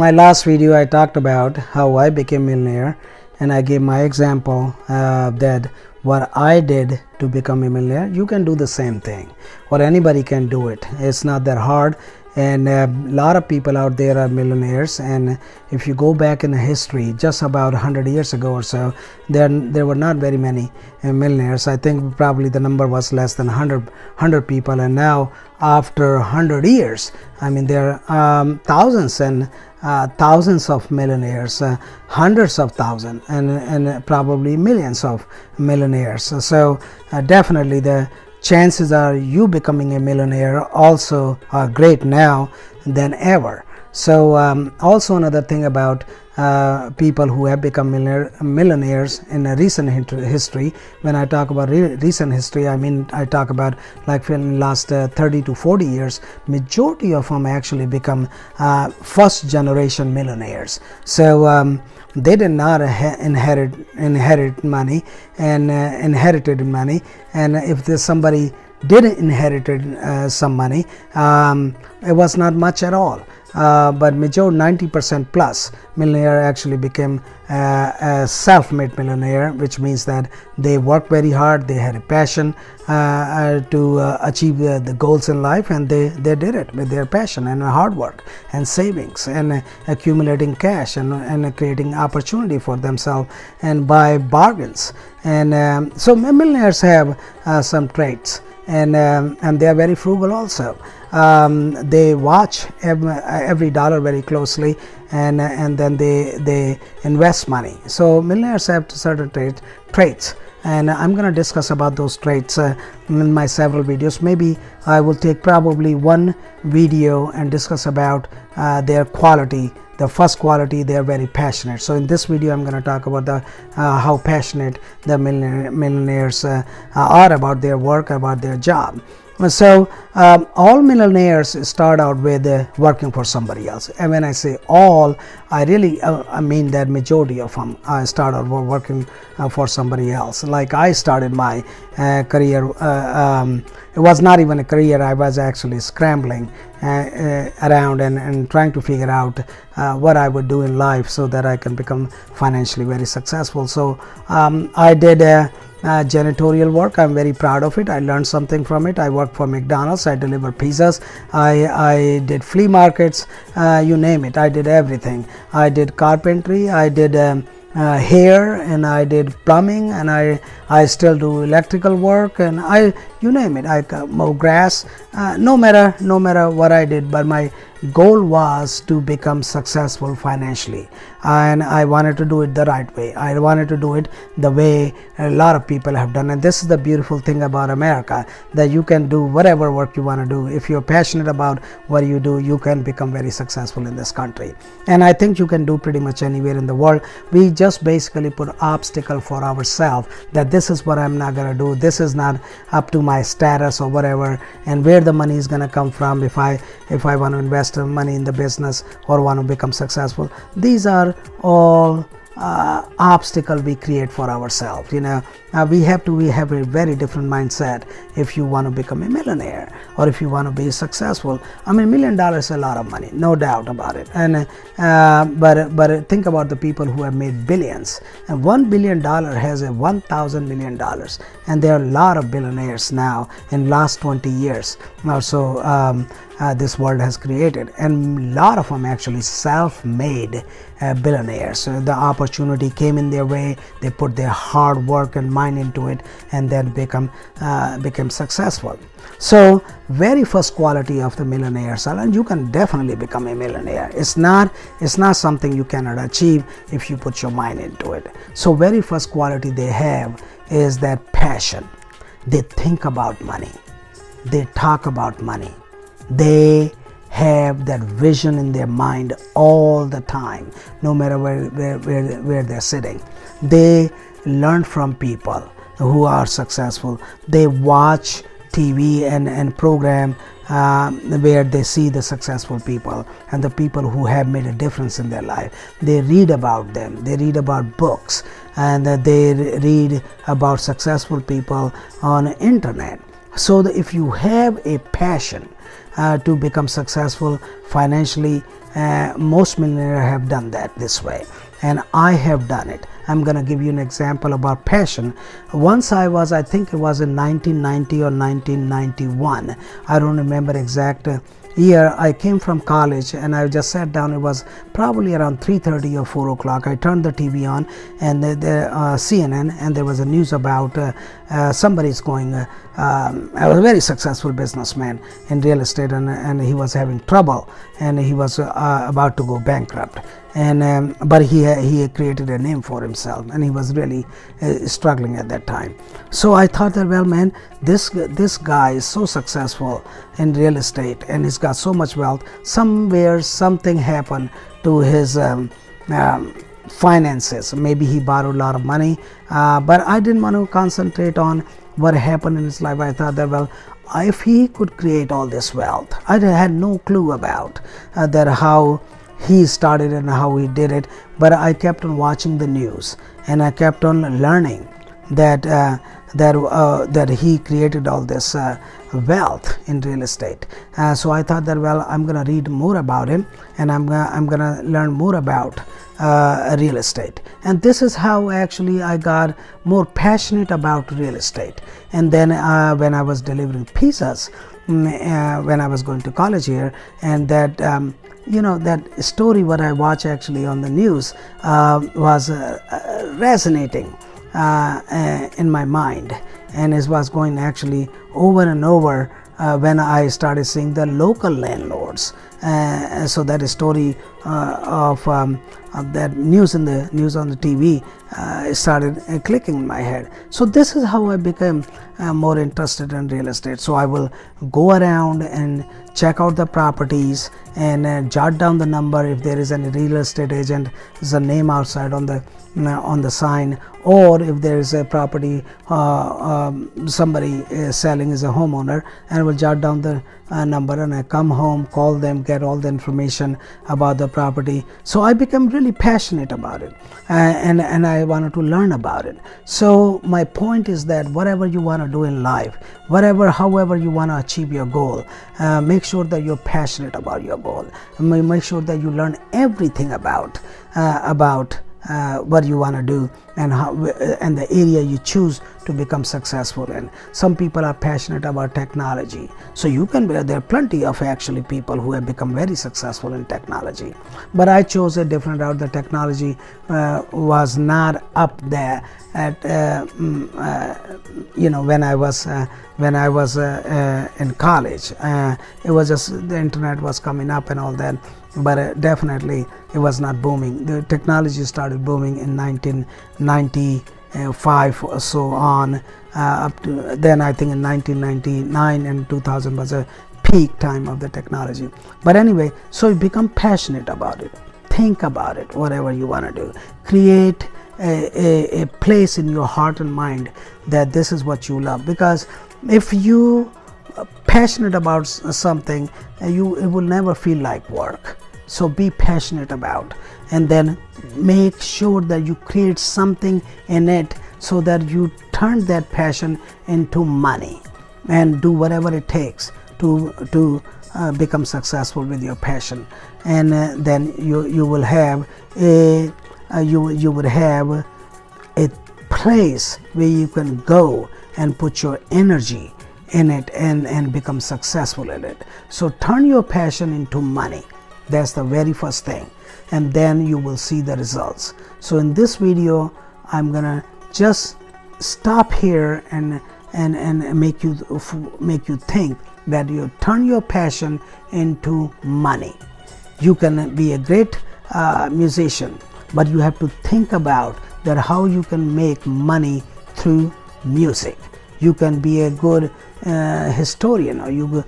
My last video I talked about how I became millionaire, and I gave my example that what I did to become a millionaire, you can do the same thing, or anybody can do it. It's not that hard, and a lot of people out there are millionaires. And if you go back in the history, just about 100 years ago or so, there were not very many millionaires. I think probably the number was less than 100 people, and now after 100 years, I mean, there are thousands and thousands of millionaires, hundreds of thousands, and probably millions of millionaires. So definitely the chances are you becoming a millionaire also are great now than ever. So also another thing about people who have become millionaires in a recent history. When I talk about recent history, I mean I talk about like in the last 30 to 40 years. Majority of them actually become first generation millionaires. So they did not inherit money and inherited money, and if there's somebody did inherited some money, it was not much at all. But majority 90% plus millionaire actually became a self-made millionaire, which means that they worked very hard, they had a passion to achieve the goals in life, and they did it with their passion and hard work and savings and accumulating cash and creating opportunity for themselves and buy bargains. And so millionaires have some traits, and they are very frugal also. They watch every dollar very closely, and then they invest money. So millionaires have certain traits, and I'm going to discuss about those traits in my several videos. Maybe I will take probably one video and discuss about their quality. The first quality, they are very passionate. So in this video I'm going to talk about the how passionate the millionaires are about their work, about their job. So all millionaires start out with working for somebody else, and when I say all, I really I mean that majority of them start out working for somebody else. Like I started my career, it was not even a career, I was actually scrambling around and trying to figure out what I would do in life so that I can become financially very successful. So I did janitorial work. I'm very proud of it. I learned something from it. I worked for McDonald's. I delivered pizzas. I did flea markets, you name it. I did everything. I did carpentry. I did hair, and I did plumbing, and I still do electrical work, and you name it. I mow grass. No matter what I did, but my goal was to become successful financially, and I wanted to do it the right way. I wanted to do it the way a lot of people have done, and this is the beautiful thing about America, that you can do whatever work you want to do. If you're passionate about what you do, you can become very successful in this country, and I think you can do pretty much anywhere in the world. We just basically put obstacle for ourselves that this is what I'm not going to do, this is not up to my status or whatever, and where the money is going to come from if I want to invest money in the business or want to become successful. These are all obstacle we create for ourselves. You know, we have a very different mindset if you want to become a millionaire or if you want to be successful. I mean, $1 million is a lot of money, no doubt about it. And but think about the people who have made billions, and $1 billion has a $1,000 million, and there are a lot of billionaires now in last 20 years or so. This world has created, and a lot of them actually self-made billionaires. So the opportunity came in their way, they put their hard work and mind into it, and then became successful. So very first quality of the millionaires, and you can definitely become a millionaire. It's not something you cannot achieve if you put your mind into it. So very first quality they have is that passion. They think about money, they talk about money, they have that vision in their mind all the time, no matter where they're sitting. They learn from people who are successful. They watch TV and program where they see the successful people and the people who have made a difference in their life. They read about them. They read about books, and they read about successful people on the internet. So that if you have a passion to become successful financially, most millionaires have done that this way, and I have done it. I'm going to give you an example about passion. Once I think it was in 1990 or 1991, I don't remember exact year. I came from college and I just sat down. It was probably around 3:30 or 4 o'clock. I turned the TV on, and the CNN, and there was a news about somebody's going I was a very successful businessman in real estate, and he was having trouble, and he was about to go bankrupt, and but he created a name for himself, and he was really struggling at that time. So I thought that, well, man, this guy is so successful in real estate, and he's got so much wealth. Somewhere something happened to his finances. Maybe he borrowed a lot of money, but I didn't want to concentrate on what happened in his life. I thought that, well, if he could create all this wealth, I had no clue about that how he started and how he did it, but I kept on watching the news, and I kept on learning that that he created all this wealth in real estate. So I thought that, well, I'm going to read more about him, and I'm going to learn more about real estate. And this is how actually I got more passionate about real estate. And then when I was delivering pizzas, when I was going to college here, and that that story what I watched actually on the news was resonating in my mind, and it was going actually over and over when I started seeing the local landlords. So that story of that news on the TV started clicking in my head. So this is how I became more interested in real estate. So I will go around and check out the properties and jot down the number if there is any real estate agent, there's a name outside on the sign, or if there is a property somebody is selling as a homeowner, and I will jot down the number, and I come home, call them, get all the information about the property. So I became really passionate about it, and I wanted to learn about it. So my point is that whatever you want to do in life, however you want to achieve your goal, make sure that you're passionate about your goal. Make sure that you learn everything about what you want to do, and how, and the area you choose to become successful in. Some people are passionate about technology, so you can be, there are plenty of actually people who have become very successful in technology, but I chose a different route. The technology was not up there at when I was in college. It was just the internet was coming up and all that, but definitely it was not booming. The technology started booming in 1995 or so on, up to then. I think in 1999 and 2000 was a peak time of the technology. But anyway, so you become passionate about it, think about it, whatever you want to do, create a place in your heart and mind that this is what you love. Because if you are passionate about something, it will never feel like work. So be passionate about, and then make sure that you create something in it so that you turn that passion into money, and do whatever it takes to become successful with your passion. And then you will have you would have a place where you can go and put your energy in it and become successful in it. So turn your passion into money. That's the very first thing, and then you will see the results. So in this video, I'm gonna just stop here and make you think that you turn your passion into money. You can be a great musician, but you have to think about that how you can make money through music. You can be a good historian, or you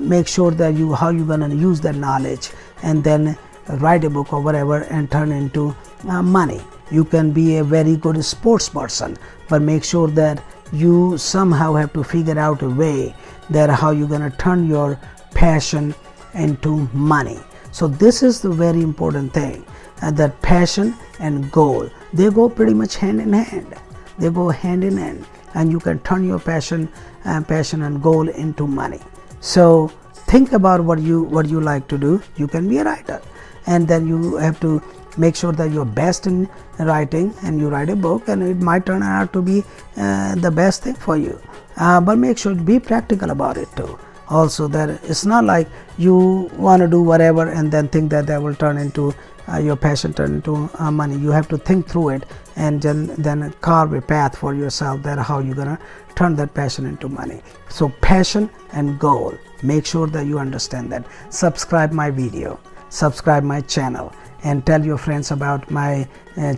make sure that how you're going to use that knowledge and then write a book or whatever and turn into money. You can be a very good sports person, but make sure that you somehow have to figure out a way that how you're going to turn your passion into money. So this is the very important thing, that passion and goal, they go pretty much hand in hand. They go hand in hand. and you can turn your passion and goal into money. So think about what you like to do. You can be a writer, and then you have to make sure that you're best in writing, and you write a book, and it might turn out to be the best thing for you, but make sure to be practical about it too. Also, that it's not like you want to do whatever and then think that will turn into your passion, turn into money. You have to think through it and then carve a path for yourself, that how you're gonna turn that passion into money. So passion and goal, make sure that you understand that. Subscribe my video, subscribe my channel, and tell your friends about my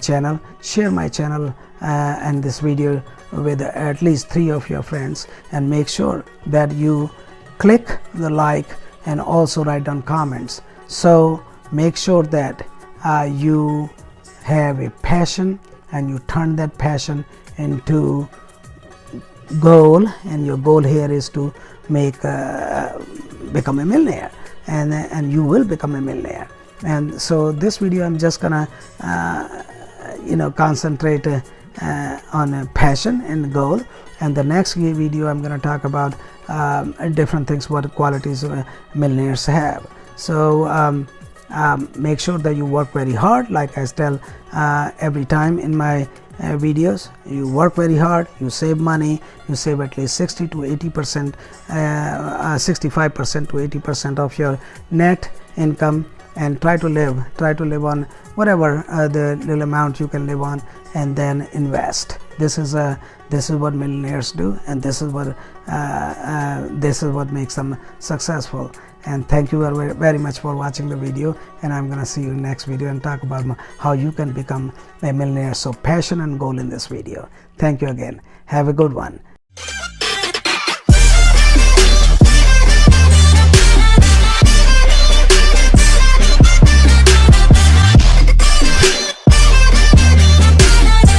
channel. Share my channel and this video with at least 3 of your friends, and make sure that you click the like and also write down comments. So make sure that you have a passion and you turn that passion into goal, and your goal here is to make become a millionaire, and you will become a millionaire. And so this video I'm just gonna concentrate on passion and goal, and the next video I'm going to talk about different things, what qualities millionaires have. So make sure that you work very hard, like I tell every time in my videos. You work very hard, you save money, you save at least 60 to 80%, 65% to 80% of your net income, and try to live on whatever the little amount you can live on, and then invest. This is what millionaires do, and this is what makes them successful. And thank you very, very much for watching the video, and I'm gonna see you in the next video and talk about how you can become a millionaire. So passion and goal in this video. Thank you again. Have a good one.